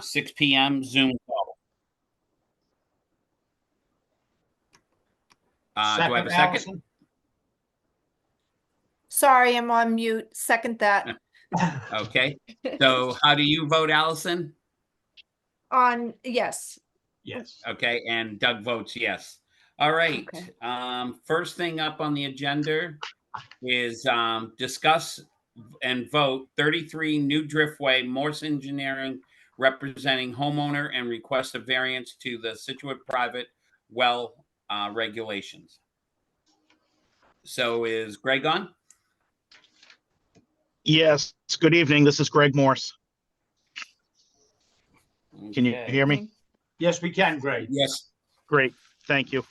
6 p.m. Zoom call. Do I have a second? Allison. Sorry, I'm on mute. Second that. Okay. So how do you vote, Allison? On yes. Yes. Okay. And Doug votes yes. All right. Okay. First thing up on the agenda is discuss and vote 33 New Driftway, Morse Engineering, representing homeowner, and request a variance to the Scituate private well regulations. So is Greg on? Yes. Good evening. This is Greg Morse. Can you Okay. hear me? Yes, we can, Greg. Yes. Great. Thank you.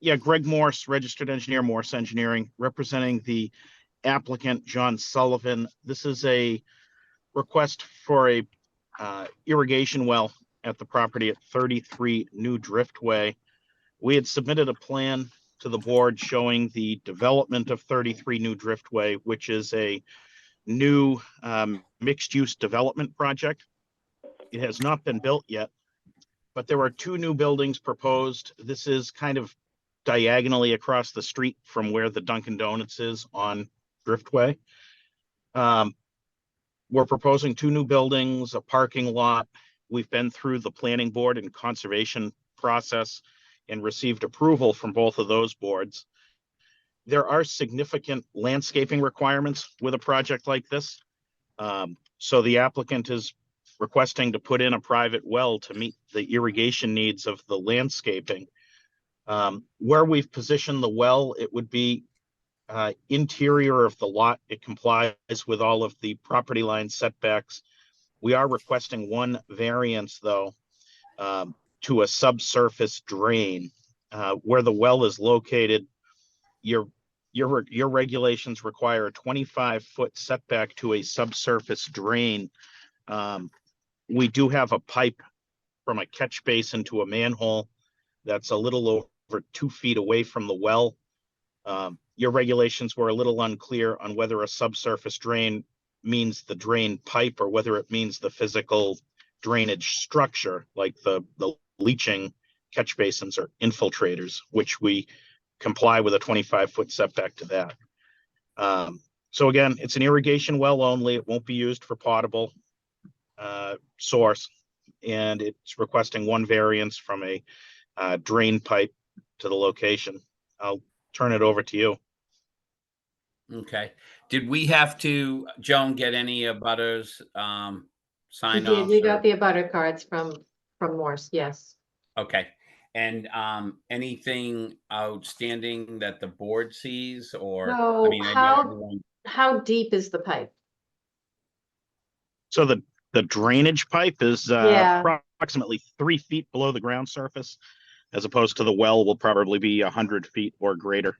Yeah, Greg Morse, registered engineer, Morse Engineering, representing the applicant, John Sullivan. This is a request for a irrigation well at the property at 33 New Driftway. We had submitted a plan to the board showing the development of 33 New Driftway, which is a new mixed-use development project. It has not been built yet, but there are 2 new buildings proposed. This is kind of diagonally across the street from where the Dunkin' Donuts is on Driftway. We're proposing 2 new buildings, a parking lot. We've been through the planning board and conservation process and received approval from both of those boards. There are significant landscaping requirements with a project like this. So the applicant is requesting to put in a private well to meet the irrigation needs of the landscaping. Where we've positioned the well, it would be interior of the lot. It complies with all of the property line setbacks. We are requesting one variance, though, to a subsurface drain. Where the well is located, your regulations require a 25-foot setback to a subsurface drain. We do have a pipe from a catch basin to a manhole that's a little over 2 feet away from the well. Your regulations were a little unclear on whether a subsurface drain means the drain pipe or whether it means the physical drainage structure, like the leaching catch basins or infiltrators, which we comply with a 25-foot setback to that. So again, it's an irrigation well only. It won't be used for potable source, and it's requesting one variance from a drain pipe to the location. I'll turn it over to you. Okay. Did we have to, Joan, get any abutters sign We did. off? We got the abutter cards from Morse. Yes. Okay. And anything outstanding that the board sees, or So I mean, I know everyone. how deep is the pipe? So the drainage pipe is Yeah. approximately 3 feet below the ground surface, as opposed to the well will probably be 100 feet or greater.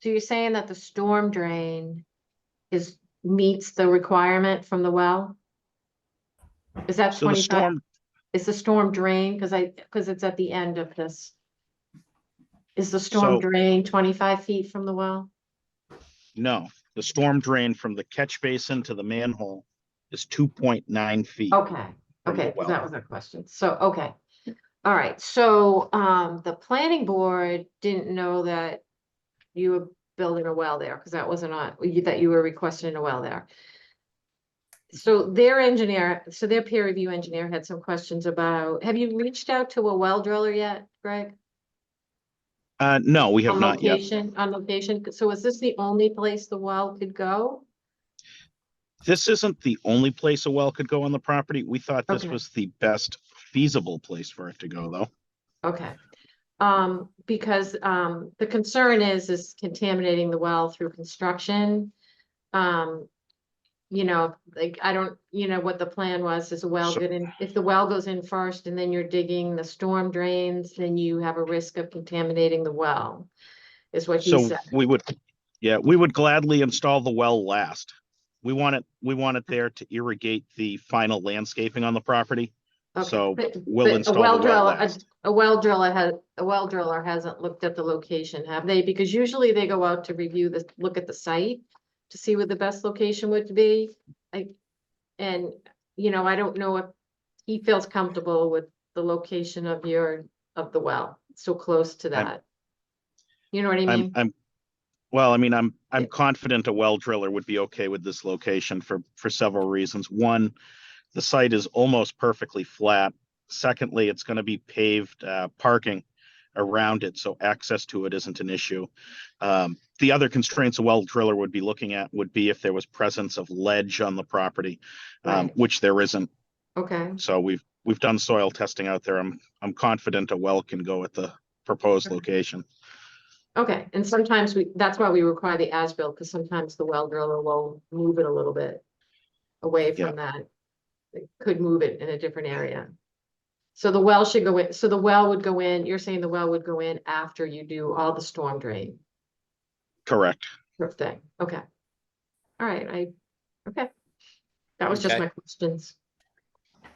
So you're saying that the storm drain meets the requirement from the well? Is that So the 25? storm, Is the storm drain, because it's at the end of this? Is the storm So- drain 25 feet from the well? no, the storm drain from the catch basin to the manhole is 2.9 feet. Okay, From the okay, well. that was our question. So, okay. All right, so the planning board didn't know that you were building a well there, because that wasn't on, that you were requesting a well there. So their peer review engineer had some questions about, have you reached out to a well driller yet, Greg? No, we have On not yet. location, so is this the only place the well could go? This isn't the only place a well could go on the property. We thought this Okay. was the best feasible place for it to go, though. Okay. Because the concern is contaminating the well through construction. You know, like, I don't, what the plan was is if the well goes in first and then you're digging the storm drains, then you have a risk of contaminating the well, is what he So said. we would gladly install the well last. We want it there to irrigate the final landscaping on the property. Okay, So but we'll install the well last. a well driller hasn't looked at the location, have they? Because usually they go out to look at the site to see what the best location would be. And I don't know if he feels comfortable with the location of of the well, so close to that. You know what I mean? Well, I mean, I'm confident a well driller would be okay with this location for several reasons. One, the site is almost perfectly flat. Secondly, it's going to be paved parking around it, so access to it isn't an issue. The other constraints a well driller would be looking at would be if there was presence of ledge on the property, Right. which there isn't. Okay, So we've done soil testing out there. I'm confident a well can go at the proposed location. okay, and sometimes that's why we require the as-built, because sometimes the well driller will move it a little bit away Yeah. from that. It could move it in a different area. So the well should go in, so the well would go in, you're saying the well would go in after you do all the storm drain Correct. thing, okay. All right, okay. That was just Okay. my questions.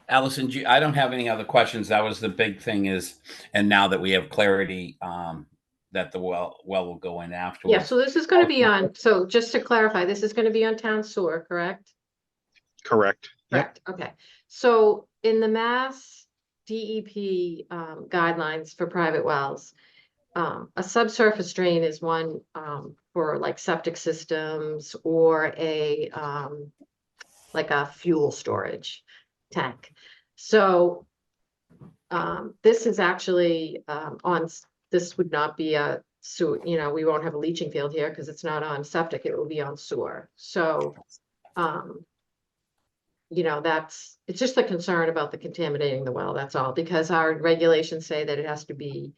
Allison, I don't have any other questions. That was the big thing is, and now that we have clarity, that the well will go in afterwards. Yeah, so this is gonna be on, so just to clarify, this is gonna be on town sewer, correct? Correct. Yep. Correct, okay. So in the Mass DEP guidelines for private wells, a subsurface drain is one for like septic systems or like a fuel storage tank. So this is actually this would not be a sewer, we won't have a leaching field here because it's not on septic, it will be on sewer. So it's just the concern about the contaminating the well, that's all, because our regulations say that it has to be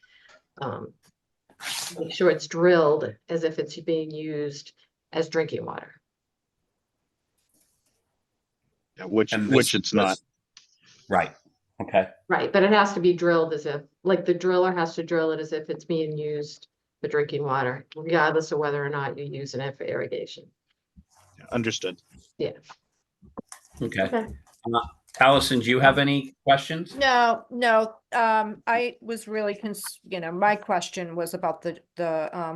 make sure it's drilled as if it's being used as drinking water. Yeah, which And this it's not. was- Right. Okay. Right, but it has to be drilled as if, like the driller has to drill it as if it's being used for drinking water, regardless of whether or not you're using it for irrigation. Understood. Yeah. Okay. Okay. Allison, do you have any questions? No, I was really, my question was about the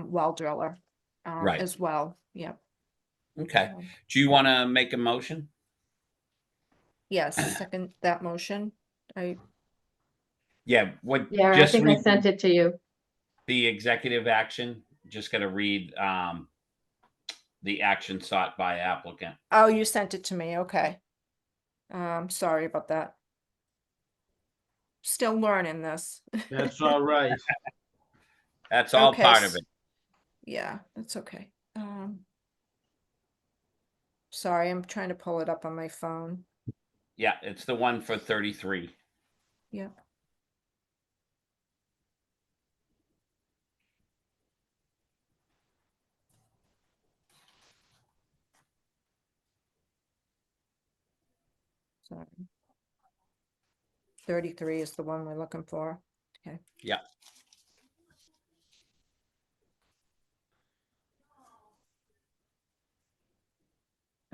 well driller. Right. As well, yeah. Okay. Do you want to make a motion? Yes, second that motion. Yeah. What? Yeah, I Just think I read sent it to you. the executive action. Just got to read the action sought by applicant. Oh, you sent it to me, okay. Sorry about that. Still learning this. That's all right. That's all Okay, part of it. Yeah, that's okay. Sorry, I'm trying to pull it up on my phone. Yeah, it's the one for 33. Yeah. Sorry. 33 is the one we're looking for. Okay. Yeah.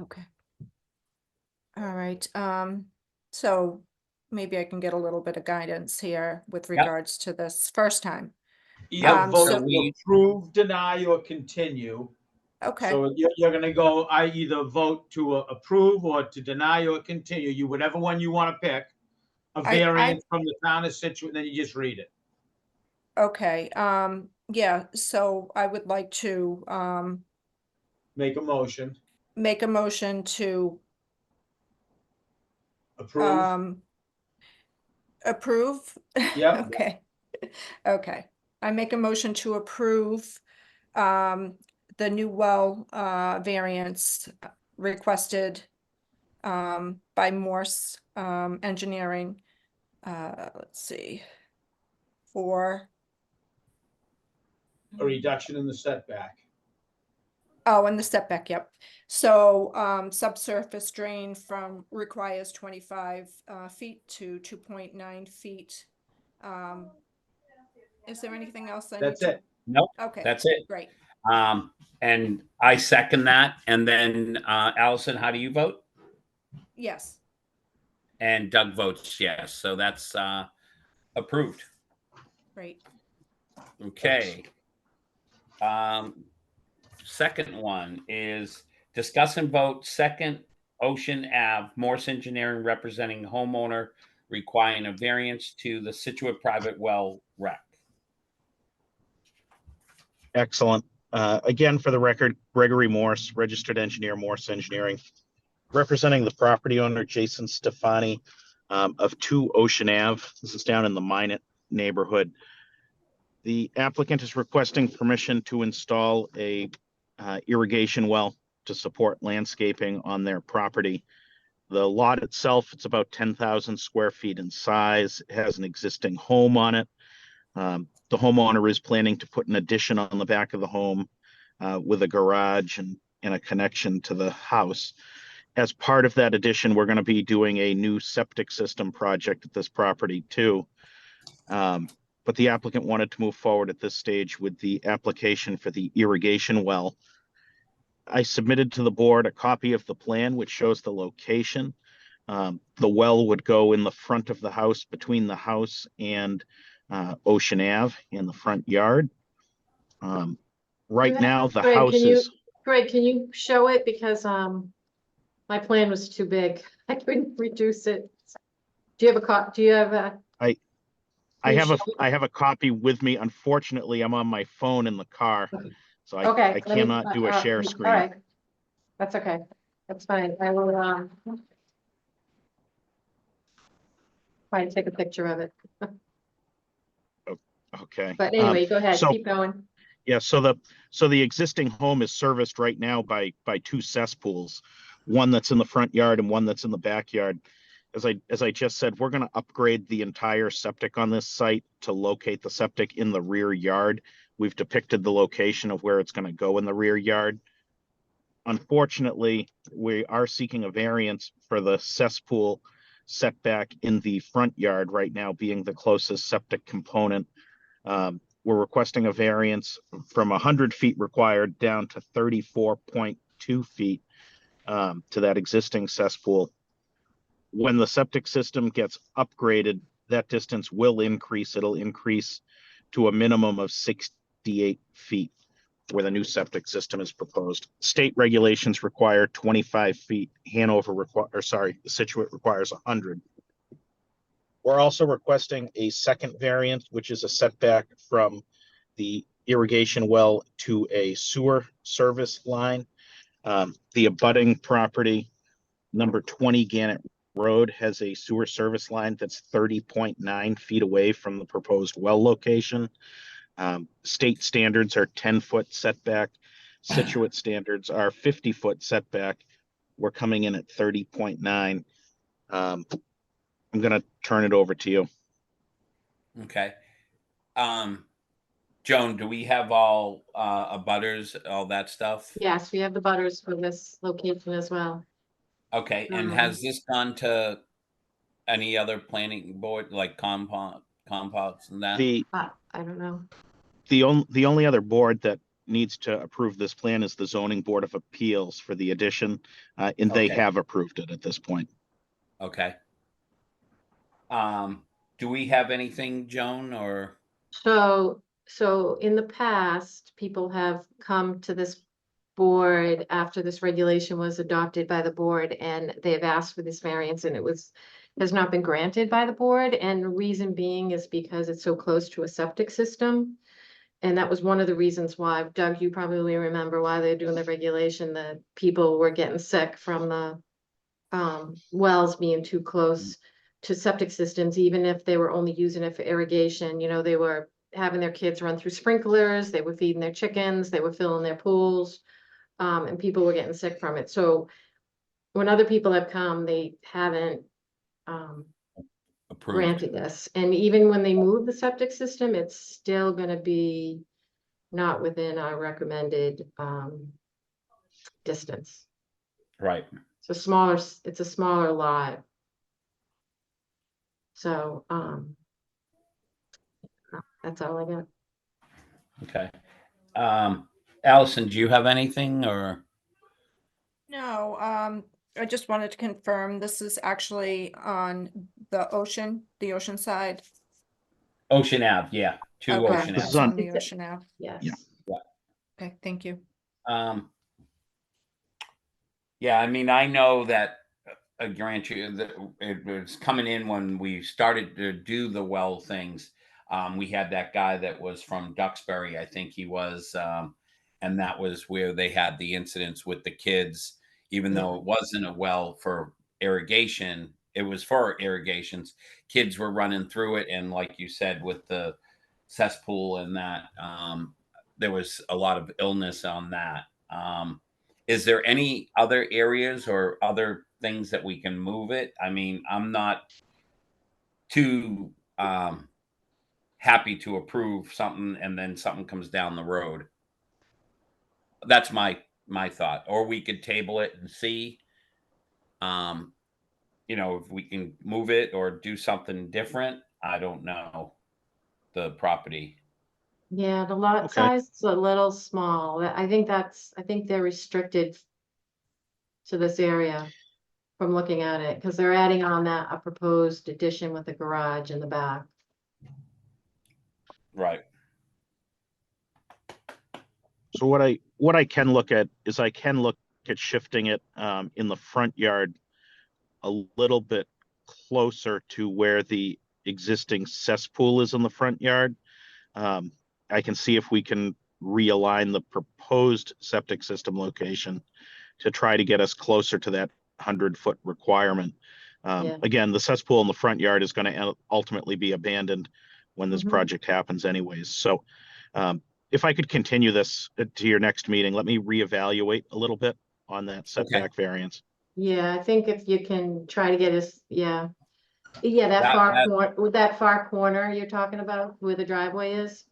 Okay. All right, so maybe I can get a little bit of guidance here with regards to this first time. Either vote so to approve, deny, or continue. Okay, So you're gonna go, I either vote to approve or to deny or continue, you, whatever one you want to pick. A I- variance from the town of Scituate, then you just read it. okay, yeah, so I would like to, Make a motion, make a motion to, approve. approve. Yep. Okay, okay. I make a motion to approve, the new well, variance requested, by Morse, Engineering. Let's see. For, A reduction in the setback. oh, and the setback, yep. So, subsurface drain from requires 25 feet to 2.9 feet. Is there anything else I need That's to? it. Nope. Okay, That's it. great. And I second that. And then Allison, how do you vote? Yes, And Doug votes yes. So that's approved. great. Okay. Second one is discuss and vote second Ocean Ave, Morse Engineering representing homeowner requiring a variance to the Scituate private well rec. Excellent. Again, for the record, Gregory Morse, registered engineer, Morse Engineering, representing the property owner, Jason Stefani, of 2 Ocean Ave. This is down in the Minot neighborhood. The applicant is requesting permission to install a irrigation well to support landscaping on their property. The lot itself, it's about 10,000 square feet in size. It has an existing home on it. The homeowner is planning to put an addition on the back of the home with a garage and a connection to the house. As part of that addition, we're going to be doing a new septic system project at this property too. But the applicant wanted to move forward at this stage with the application for the irrigation well. I submitted to the board a copy of the plan which shows the location. The well would go in the front of the house, between the house and Ocean Ave in the front yard. Right now, the Greg, house can you, is, Greg, can you show it? Because, my plan was too big. I couldn't reduce it. Do you have do you have a? I Can you have a, show it? I have a copy with me. Unfortunately, I'm on my phone in the car, so Okay. I let me- cannot do a share all screen. right. That's okay. That's fine. I will, try and take a picture of it. Okay. But anyway, go ahead, so- keep going. Yeah, so the existing home is serviced right now by 2 cesspools, one that's in the front yard and one that's in the backyard. As I just said, we're going to upgrade the entire septic on this site to locate the septic in the rear yard. We've depicted the location of where it's going to go in the rear yard. Unfortunately, we are seeking a variance for the cesspool setback in the front yard right now, being the closest septic component. We're requesting a variance from 100 feet required down to 34.2 feet to that existing cesspool. When the septic system gets upgraded, that distance will increase. It'll increase to a minimum of 68 feet where the new septic system is proposed. State regulations require 25 feet. Scituate requires 100. We're also requesting a second variant, which is a setback from the irrigation well to a sewer service line. The abutting property, number 20 Gannett Road, has a sewer service line that's 30.9 feet away from the proposed well location. State standards are 10-foot setback. Scituate standards are 50-foot setback. We're coming in at 30.9. I'm going to turn it over to you. Okay. Joan, do we have all abutters, all that stuff? Yes, we have the butters for this location as well. Okay, and has this gone to any other planning board, like compounds and that? I don't know. The only other board that needs to approve this plan is the Zoning Board of Appeals for the addition, and they Okay. have approved it at this point. Okay. Do we have anything, Joan, or? So in the past, people have come to this board after this regulation was adopted by the board, and they have asked for this variance, and has not been granted by the board. And the reason being is because it's so close to a septic system. And that was one of the reasons why, Doug, you probably remember why they're doing the regulation, that people were getting sick from the wells being too close to septic systems, even if they were only using it for irrigation. You know, they were having their kids run through sprinklers, they were feeding their chickens, they were filling their pools, and people were getting sick from it. So when other people have come, they haven't Approved. granted this. And even when they move the septic system, it's still gonna be not within our recommended distance. Right. It's a smaller lot. So, that's all I got. Okay. Allison, do you have anything, or? No, I just wanted to confirm this is actually on the ocean side. Ocean Ave, yeah, two Okay, Ocean This it's is Ave. on- on the ocean Ave. Yes. Yeah. Okay, thank you. Yeah, I mean, I know that grant you that it was coming in when we started to do the well things. We had that guy that was from Duxbury, I think he was, and that was where they had the incidents with the kids, even Yeah. though it wasn't a well for irrigation, it was for irrigations. Kids were running through it, and like you said, with the cesspool and that, there was a lot of illness on that. Is there any other areas or other things that we can move it? I mean, I'm not too happy to approve something and then something comes down the road. That's my thought. Or we could table it and see, um, if we can move it or do something different. I don't know the property. Yeah, the lot Okay. size is a little small. I think they're restricted to this area from looking at it, because they're adding on that, a proposed addition with a garage in the back. Right. So what I can look at is I can look at shifting it in the front yard a little bit closer to where the existing cesspool is in the front yard. I can see if we can realign the proposed septic system location to try to get us closer to that 100-foot requirement. Yeah. Again, the cesspool in the front yard is going to ultimately be abandoned when this Mhm. project happens anyways. So if I could continue this to your next meeting, let me reevaluate a little bit on that setback variance. Yeah, I think if you can try to get us, yeah. Yeah, that far corner you're talking about where the driveway is?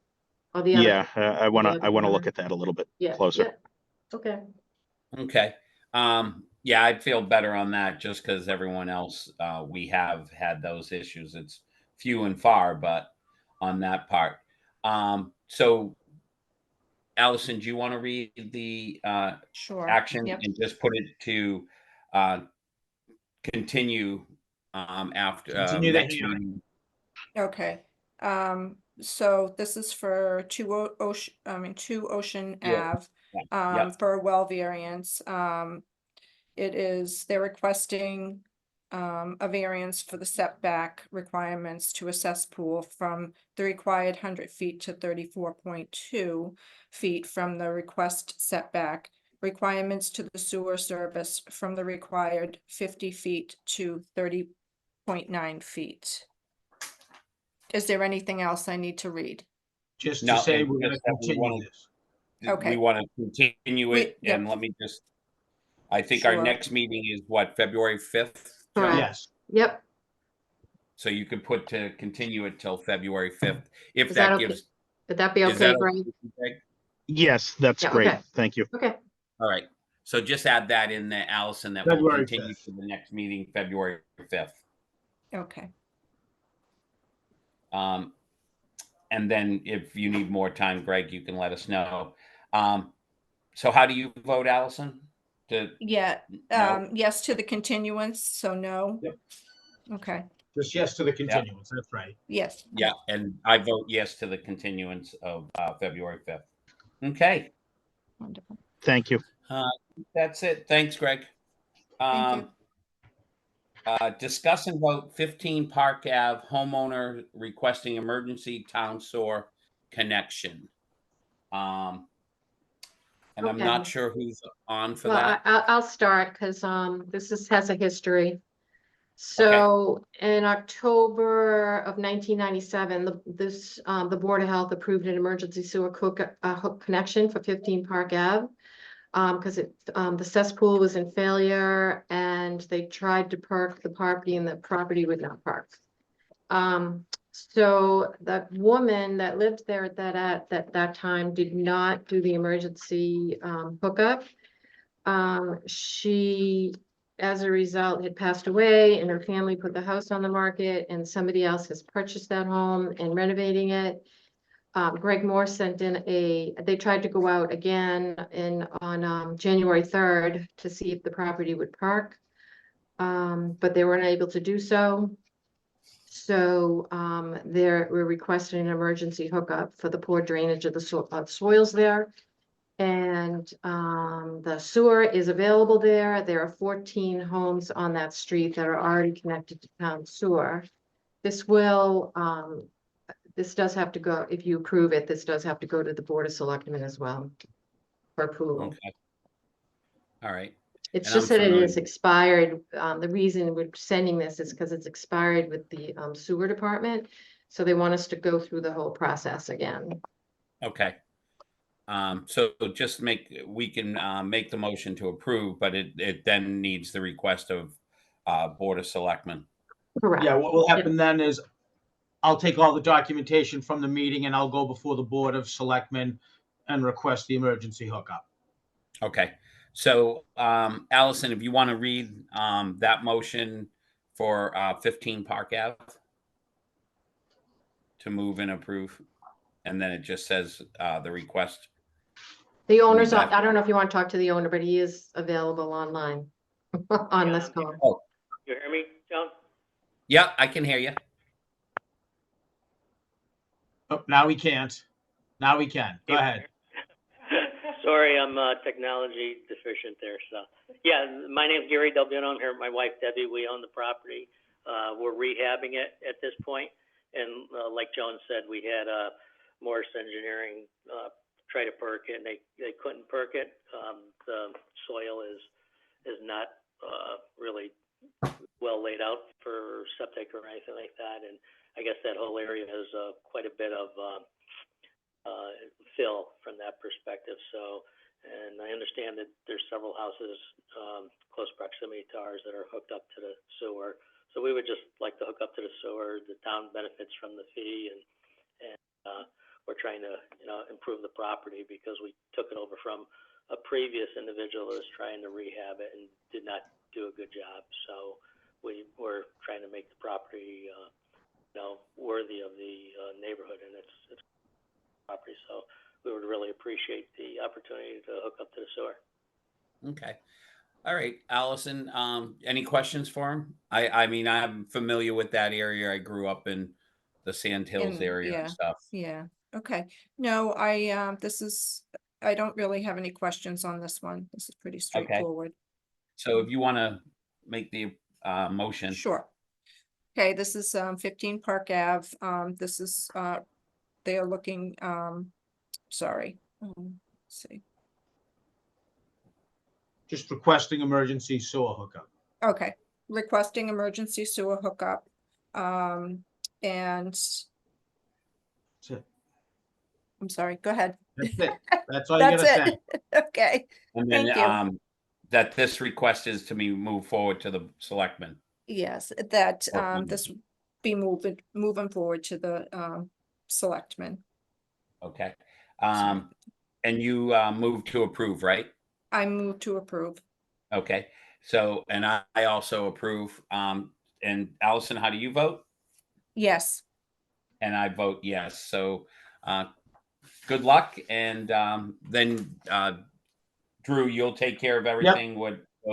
Or the other? Yeah, I want to other corner? look at that a little bit Yeah, closer. yeah, okay. Okay. Yeah, I'd feel better on that just because everyone else, we have had those issues. It's few and far, but on that part. So Allison, do you want to read the Sure. action Yep. and just put it to uh, continue after Continue the next hearing. meeting? Okay. So this is for two Ocean Yeah. Ave, Yeah. for a well variance. They're requesting a variance for the setback requirements to a cesspool from the required 100 feet to 34.2 feet from the request setback. Requirements to the sewer service from the required 50 feet to 30.9 feet. Is there anything else I need to read? Just to No, say it's we're gonna just that we continue want this. to Okay. continue it, Yep. and let me just. I think our Sure. next meeting is what, February 5th? Correct. Yes, Yep, So you could put to continue it till February 5th, if Is that that okay? gives. would that be Is okay, that Greg? okay with you, Greg? Yes, that's Yeah, great. okay. Thank you. Okay, All right. So just add that in there, Allison, that will February continue 5th. to the next meeting, February 5th. Okay. And then if you need more time, Greg, you can let us know. So how do you vote, Allison? Yeah, No? yes to the continuance, so no. Yep. Okay, Just yes to the continuance, that's right. yes. Yeah, and I vote yes to the continuance of February 5th. Okay. Wonderful. Thank you. That's it. Thanks, Greg. Thank you. Discuss and vote 15 Park Ave homeowner requesting emergency town sewer connection. And I'm not Okay. sure who's on for well, that. I'll start, because has a history. So in October of 1997, the Board of Health approved an emergency sewer hook connection for 15 Park Ave. Because the cesspool was in failure and they tried to perk the property and the property would not perk. So that woman that lived there at that time did not do the emergency hookup. She, as a result, had passed away and her family put the house on the market and somebody else has purchased that home and renovating it. Greg Moore sent in they tried to go out again on January 3rd to see if the property would perk. But they weren't able to do so. So we're requesting an emergency hookup for the poor drainage of the soils there. And the sewer is available there. There are 14 homes on that street that are already connected to town sewer. This will, this does have to go, if you approve it, this does have to go to the Board of Selectmen as well for approval. Okay. All right. It's And just I'm that it is familiar. expired. The reason we're sending this is because it's expired with the sewer department. So they want us to go through the whole process again. Okay. So just we can make the motion to approve, but it then needs the request of Board of Selectmen. Correct. Yeah, what will happen then is I'll take all the documentation from the meeting and I'll go before the Board of Selectmen and request the emergency hookup. Okay. So Allison, if you want to read that motion for 15 Park Ave to move and approve, and then it just says the request. The owner's that. I don't know if you want to talk to the owner, but he is available online on this call. Oh, You hear me, John? yeah, I can hear you. Oh, now we can't. Now we can. Go ahead. Sorry, I'm technology deficient there. So, yeah, my name's Gary Delbino. I'm here with my wife Debbie. We own the property. We're rehabbing it at this point, and like Joan said, we had Morse Engineering try to perk it, and they couldn't perk it. The soil is not really well laid out for septic or anything like that, and I guess that whole area has quite a bit of fill from that perspective. So, and I understand that there's several houses close proximity to ours that are hooked up to the sewer. So we would just like to hook up to the sewer. The town benefits from the fee, and we're trying to improve the property because we took it over from a previous individual that was trying to rehab it and did not do a good job. So we're trying to make the property worthy of the neighborhood, and it's property. So we would really appreciate the opportunity to hook up to the sewer. Okay. All right, Allison. Any questions for him? I mean, I'm familiar with that area. I grew up in the Sand Hills area and stuff. Yeah, okay. No, I don't really have any questions on this one. This is pretty straightforward. So if you want to make the motion. Sure. Okay, this is 15 Park Ave. This is they are looking, sorry. Let's see. Just requesting emergency sewer hookup. Okay, requesting emergency sewer hookup. And That's it. I'm sorry, go ahead. That's it. That's all you That's gotta it. say. Okay, And then Thank you. that this request is to be moved forward to the selectmen. yes, that Or- this be moving forward to the selectmen. Okay. And you move to approve, right? I move to approve. Okay. So, and I also approve. And Allison, how do you vote? Yes, And I vote yes. So, good luck. And then, Drew, you'll take care of everything.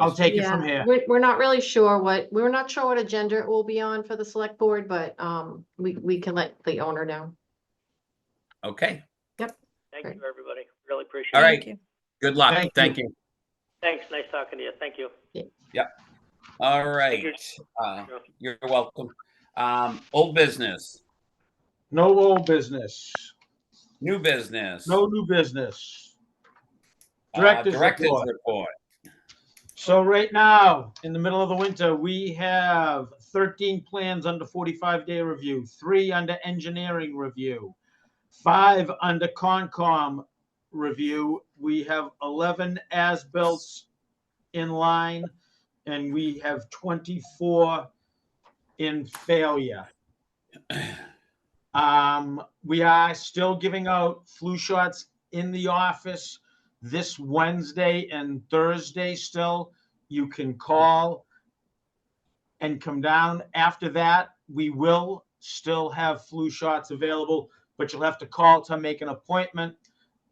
I'll take it from here. We're not really sure we're not sure what agenda it will be on for the select board, but we can let the owner know. Okay. Thank Great. you, everybody. Really appreciate All it. right. thank you. Good luck. Thank Thank you. Thanks. Nice talking to you. Thank you. All right. You're welcome. Old business, No old business. new business. No new business. Director's report. report. So right now, in the middle of the winter, we have 13 plans under 45-day review, 3 under engineering review, 5 under Concom review. We have 11 as-built in line, and we have 24 in failure. We are still giving out flu shots in the office this Wednesday and Thursday still. You can call and come down. After that, we will still have flu shots available, but you'll have to call to make an appointment.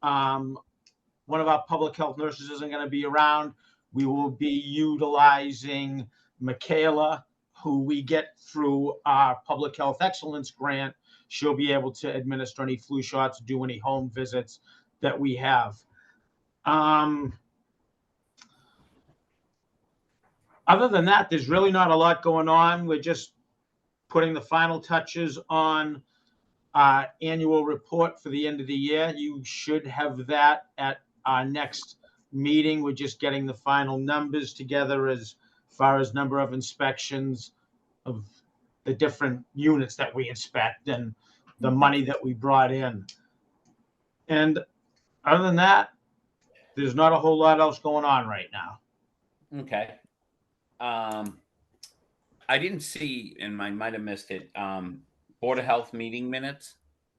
One of our public health nurses isn't going to be around. We will be utilizing Michaela, who we get through our public health excellence grant. She'll be able to administer any flu shots, do any home visits that we have. Other than that, there's really not a lot going on. We're just putting the final touches on our annual report for the end of the year. You should have that at our next meeting. We're just getting the final numbers together as far as number of inspections of the different units that we inspect and the money that we brought in. And other than that, there's not a whole lot else going on right now. Okay. I didn't see, and I might have missed it, Board of Health meeting minutes.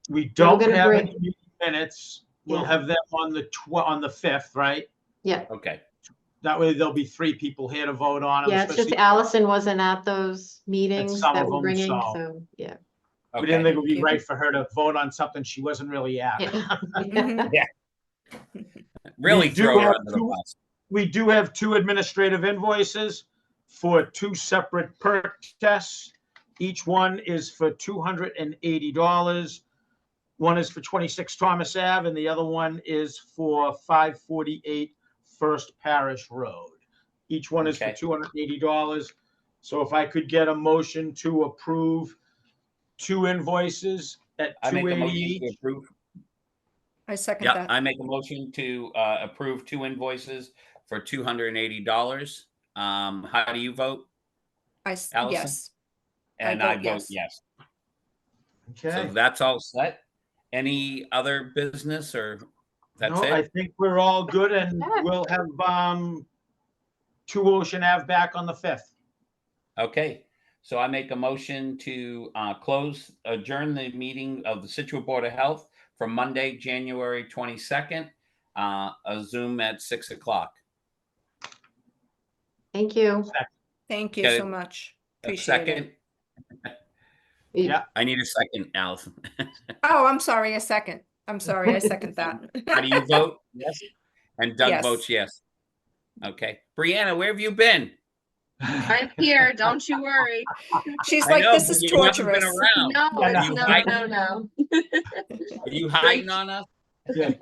We don't gonna have bring- any meeting minutes. We'll Yeah. have them on the 5th, right? Yeah, Okay. That way there'll be 3 people here to vote on them. yeah, it's just especially- Allison wasn't at those meetings some that of we're them, bringing, so- so, yeah. We didn't think it would be Thank you. right for her to vote on something she wasn't really at. Yeah. Really We do throw her have under the two- bus. We do have 2 administrative invoices for 2 separate perk tests. Each one is for $280. One is for 26 Thomas Ave and the other one is for 548 First Parish Road. Each one is for Okay. $280. So if I could get a motion to approve 2 invoices at I make a motion $280 to each. approve. I second Yeah, that. I make a motion to approve 2 invoices for $280. How do you vote? Allison? Yes. And I I vote vote yes. yes. So Okay. that's all set. Any other business or that's No, I it? think we're all good and Yeah. we'll have 2 Ocean Ave back on the 5th. Okay. So I make a motion to adjourn the meeting of the Scituate Board of Health for Monday, January 22nd, a Zoom at 6 o'clock. Thank you. Thank you Get so it? much. A Appreciate it. second. Yeah. I need a second, Allison. Oh, I'm sorry, a second. I'm sorry, I second that. How do you vote? Yes. And Doug Yes. votes yes. Okay. Brianna, where have you been? I'm here, don't you worry. She's I like, know, this but is you haven't been torturous. around. No, Yeah, it's no. no, no, no. Are you hiding on us? Yeah.